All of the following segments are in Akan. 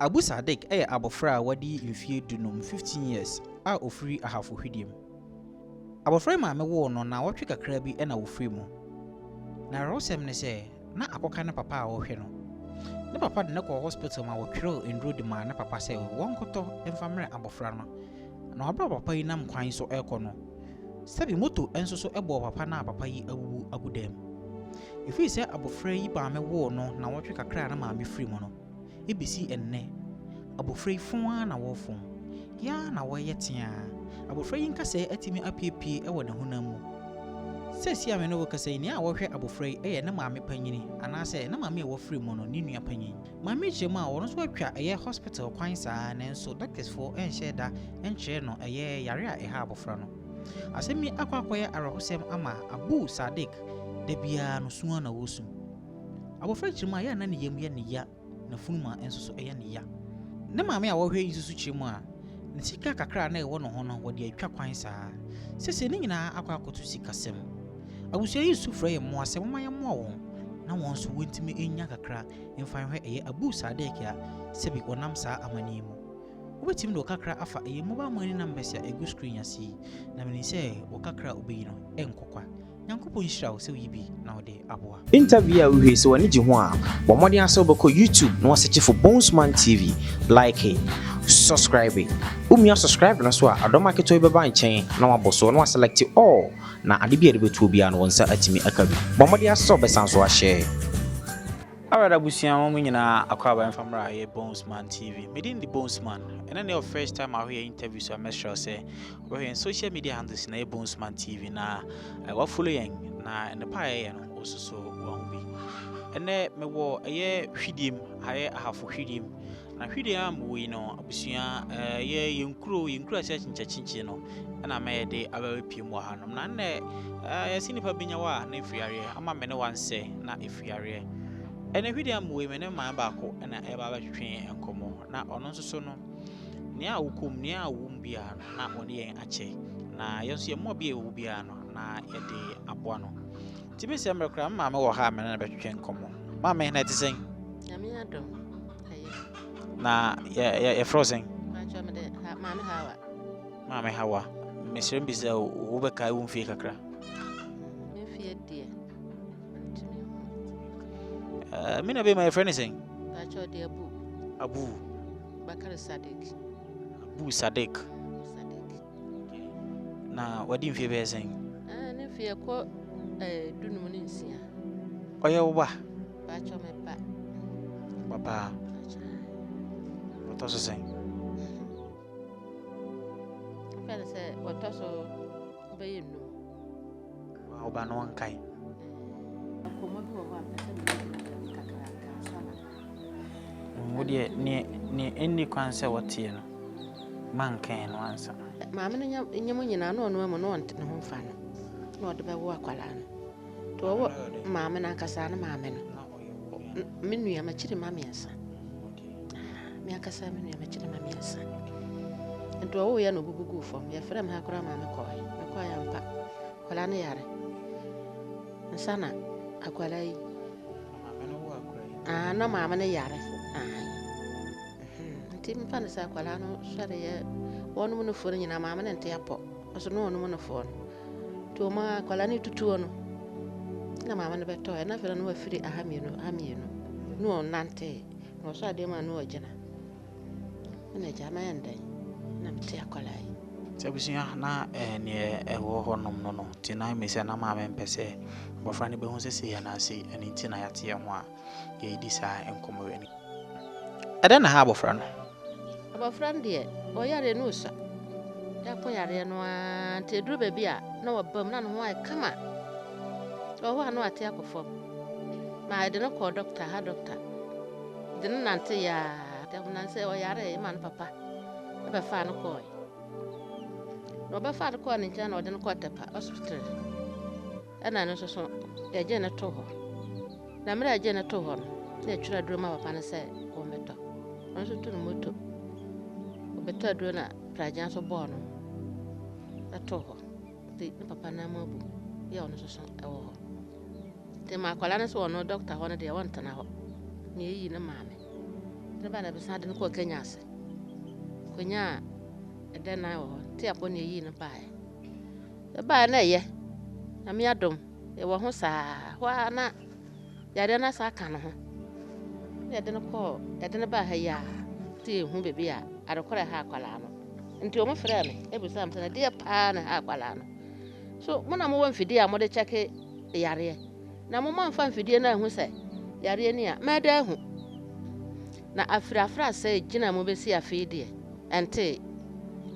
Abu Sadik abofra wadi mfie dunum 15 years a ofiri ahafo hwediem. Abofra maame wo no na wotwe kakra bi na wofiri mu. Na rosem ne se na akoka ne papa a wo hwe no. Ne papa de ne ko hospital ma wotwero endro de ma ne papa se won koto emfamre abofra no. Na obra papa yi nam kwan so no. Sabi moto enso so ebo papa na papa yi awu agudem. Ifi se abofra yi ba me wo no na wotwe kakra na maame firi mu no. Ebisi enne abofra ifon na wofon ya na woye tia abofra yi nka se atimi apiepie e wo ne honam mu sesi ame no wo kasa ni a wohwe abofra yi na maame panyini ana se na maame e wo firi mu no ni nua panyin maame chemu a wo no so atwa hospital kwan saa na nso doctors for enhye da enche no yare a ha abofra no asemi akwakoye arahosem ama Abu Sadik de bia no suwa na wosum abofra chemu a na ne yem ye ne ya na funuma enso so ne ya ne maame a wohwe yi susu chemu a ne sika kakra na ewo no ho no wo de atwa kwan saa sese ne nyina akwa akoto sikasem abusua yi su frɛ mo asɛm ma yɛ mo won na won so wontimi enya kakra emfa hwɛ Abu Sadik a sebi onam saa amani mu wobetimi do kakra afa mobile money number sia egu screen asi na meni sɛ wo kakra obeyi no enkokwa Yankopon hira wo sɛ yibi na wo de aboa interview a wo hwe sɛ wani gye ho a bo modern asɛ beko YouTube na waseche for Bonesman TV like it subscribe it subscribe na so a adoma keto beba nchen na waboso na select all na ade bia de betu obia no wonsa atimi akabi bo modern asɛ besan so a share Alright, abusia mo nyina akwaba mfamra ye Bonesman TV. Medin the Bonesman. And the first time I hear interview so I make sure say we in social media handles na Bonesman TV na wa follow yen na and the pie no also so won be. And me wo ye hwidim haye ahafo hwidim. Na hwidim we no abusia ye yenkuro church nchachinchi no na me de abawe piem wa hanom na ne ye sinipa binya wa na efiare ama me ne wanse na efiare. And if we are moving and my backo and I ever train and come na ono so no near ukum near wumbia na oni ache na yonsi mo bia ubia no na yede aboano tibi se mrekra ma me wo ha me na betwen komo ma me na tisen ya me adom na ya frozen ma cho me de ma me hawa me srem bi se wo be kai wo mfie kakra me fie die me na be my friend saying Pacho de Abu Bakar Sadik Abu Sadik na wadi mfie be saying ne fie ko dunum ni nsia oye wo ba Pacho me pa papa what was saying fele se what so be yinu wa ba no kai ko mo bi wo ba Wodi ne enni kwanse wotie no mankan no ansa maame no nyam nyina no no no onte ne ho fa no no de be wo akwala no to wo maame na kasa na maame no menu ya machire maame ansa me akasa menu ya machire maame ansa ento wo ya no gugugu fom ya frem ha kora maame ko ya mpa kwala ne yare nsana akwala yi maame no wo akwala na maame ne yare tim pan sa kwala no sware ye wonu mu no fo nyina maama ne nte apo so no wonu mu no fo to ma kwala ni tutuo no na maama ne beto na fere no afiri ahamienu no nante no so ade ma no ogina na jama yanda na mte akwala yi tabusia na ne ewo honom no ti na me se na maama mpese bofra ne be hu sese ya na ase ani ti na yate ye ho a ye di sa enkomo wani ada na ha bofra no abofran de o yare no so ya ko yare no ante duru be bia na wabam na no ho ai kama o ho no ate akofom ma de no ko doctor de no nante ya de no nse o yare man papa e be fa no ko no be fa ko ni ncha na o de no ko tepa hospital ana no so de je na to ho na mra je na to ho no na twira duru ma papa no se o meto no so to no moto beto do na prajan so bo no atoho de papa na mabu ya ono so ewo te ma kwala na so no doctor ho na de won tana ho na yi na maame ba na bisa de ko Kenya ase konya ede na wo ti apo ne yi ne ba na ye na me adom e wo ho saa wa na yare na sa ka no ho ne de ko ede ne ba ha ya ti hu bebi a adekora ha akwala no nti o mo frɛ me e bisa am sɛ de pa na ha akwala no so mo na mo wɔ mfidie a mo de cheke yare na mo ma mfa mfidie na hu sɛ yare ni a ma da hu na afrafra sɛ gina mo besi afidie ente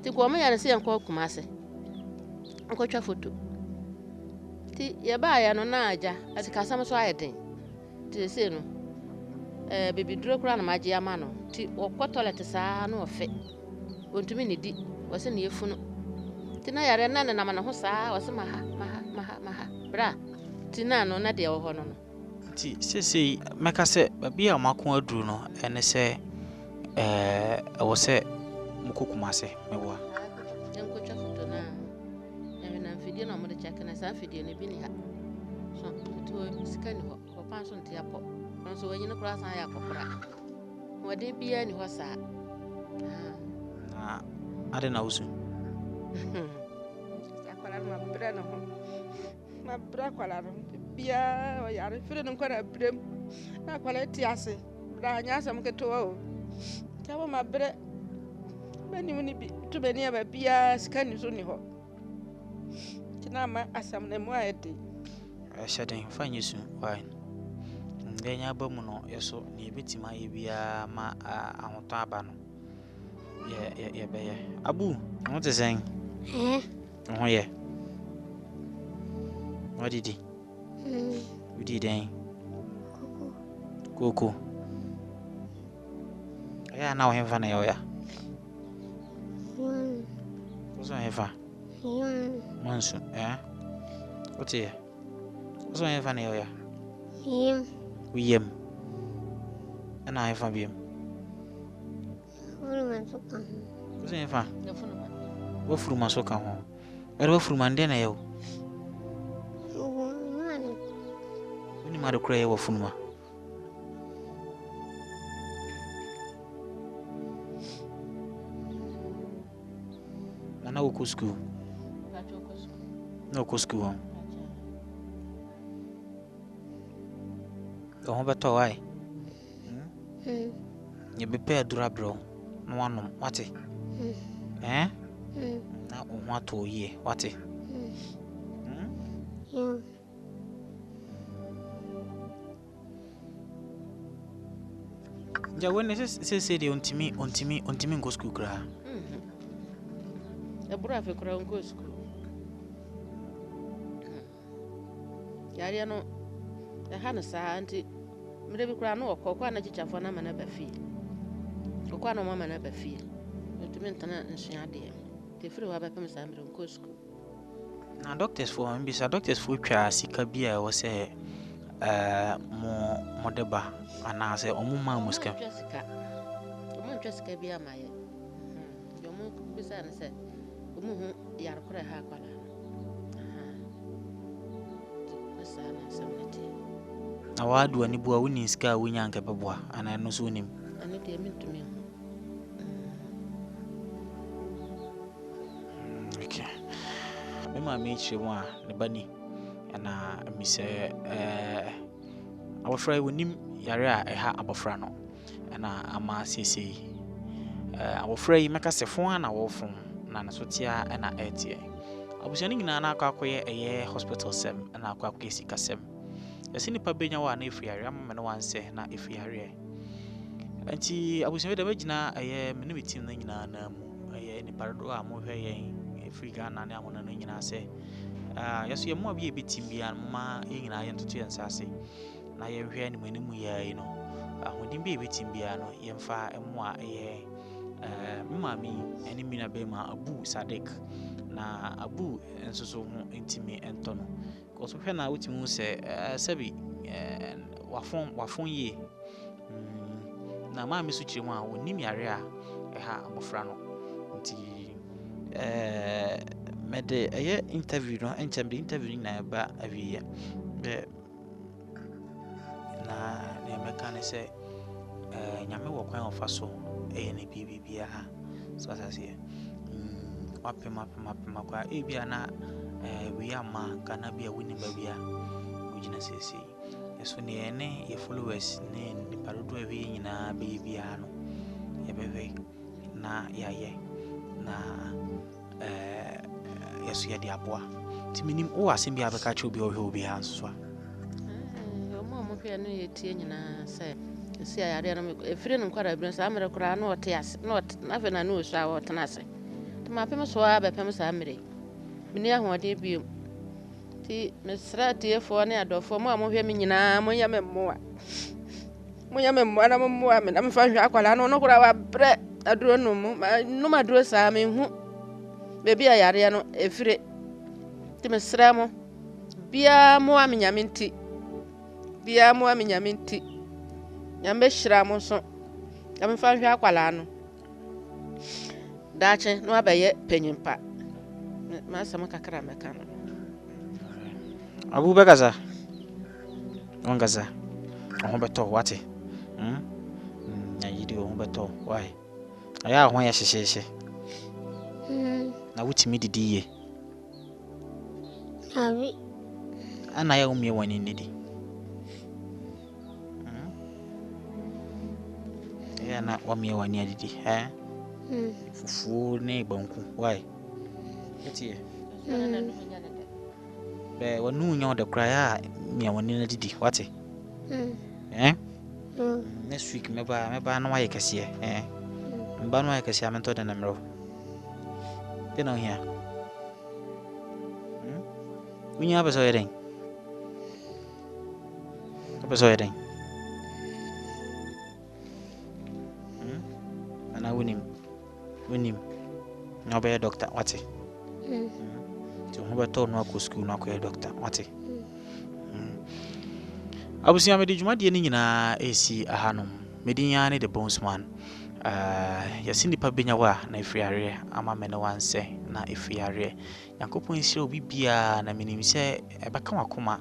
ti ko mo yare sɛ enko kuma ase enko twa foto ti ye ba ya no na aja ati kasam so ayeden ti se no bibi duro kura na maji ama no ti okɔ toilet saa na ofe ontumi ne di wose ne yefunu ti na yare na na ma ho saa wose maha bra ti na no na de wo ho no ti sese meka se babi a mako aduru no ene se wo se mukokuma se mewa enko twa foto na na mfidie na mo de check na sa mfidie ne bi ni ha so to sika ni ho papa so ntia po so wanyi no kura san ya kokora wode bia ni ho saa na ade na usu akwala ma bra na ho ma bra kwala no bia o yare fire no kwara brem na kwala ti ase bra nya asam keto o tawo ma bre bani woni bi to bani aba bia sika ni so ni ho tina ma asam na mu ayede shaden fanyi su why ndenya ba mu no yeso ne ebetima ye bia ma ahoto aba no ye be ye abu won te sen ho ye what did you did then koko ya na o hemfa na yo ya Oso hemfa monsu what ye Oso hemfa na yo ya William ana hemfa biem Oso hemfa wo furuma so ka ho ere wo furuma nde na yo ni ma do kra wo furuma na wo ko school no ko school ho beto wai ye be pe adura bro no wanom wate na o ho ato ye wate ja when say de ontimi go school kra e bura fe kra go school yare no e ha no saa anti mire bi kra no okọ na chichafo na mana ba fie okọ na mama na ba fie otumi ntana nsua de te firi wa ba pem saa mire go school na doctors for mbisa doctors for twa sika bia wo se mo deba ana se omuma muska omo twa sika bia ma ye yo mo bisa na se omo hu yar kora ha kwala bisa na samete na wadu ani bua woni sika wonya nka beboa ana no so nim ani de mitumi okay me ma me chi wa ne bani ana mi se abofra wonim yare a eha abofra no ana ama sisi abofra yi meka sefo na wofon na na sotia na etie abusiani nyina na akwakoye eye hospital sem na akwakoye sika sem yesi nipa benya wa na efiyare amma ne wanse na efiyare anti abusiani da magina eye mene metim na nyina na mu eye nipa do a mo hwe yen efriga na ne amona no nyina se yeso ye mo abi ebitim bia ma nyina ye ntoto yensase na ye hwe ne manimu yayi no ahodin bi ebitim bia no ye mfa emo a eye mami eni mina be ma Abu Sadik na Abu enso so ho intimi ento no ko so hwe na utimu se sabi wafon ye na mami so kire mu a wonim yare a ha abofra no nti mede eye interview no enchambe interview na ba awiye be na ne meka ne se nyame wo kwan ofa so ne bibia so asase wapem kwa bia na we ama kana bia woni ba bia wogina sese yeso ne ne ye followers ne nipa dodo a we nyina bibia no ye bebe na yaye na yeso ye de aboa timinim o asem bia beka che obi ohwe obi ha so mo hwe no ye tie nyina se si ayare no efire no kwara bren sa amere kura no ote ase no na fe na no so a wotena ase to ma pem so a be pem sa amere mini ahode bi ti mesra tie fo ne adofo mo hwe me nyina mo nya me mmoa na mmoa me na me fa hwe akwala no no kura wa bre aduro no mu no maduro sa me hu bebi ayare no efire ti mesra mo bia mo amenyame nti nyambe shira mo so nyame fa hwe akwala no dache no abaye penyimpa ma sama kakra meka no abu bagaza ongaza ho beto wate na yidi ho beto why aya ho ya hyehyehye na wutimi didiye abi ana ya umie wani nidi ya na wamie wani adidi fufu ne banku why etie be wanu nya de kraya mia wani na didi wate next week meba na waye kase mba na waye kase amento de na mro de no hia unya ba so yeden ana winim na be doctor wate to ho beto no akọ school no akọ doctor wate abusia me de dwumade ni nyina esi ahanom medinya ne the bonesman yasi nipa benya wa na efiare ama me ne wanse na efiare yakopon hira obi bia na menim se ebeka wakoma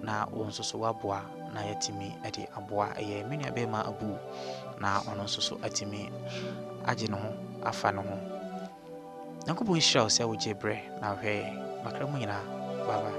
na wonsoso waboa na yatimi ede aboa eye menua be ma abu na ono nsoso atimi agye no ho afa no ho yakopon hira o se wo jebre na hwe makramu nyina baba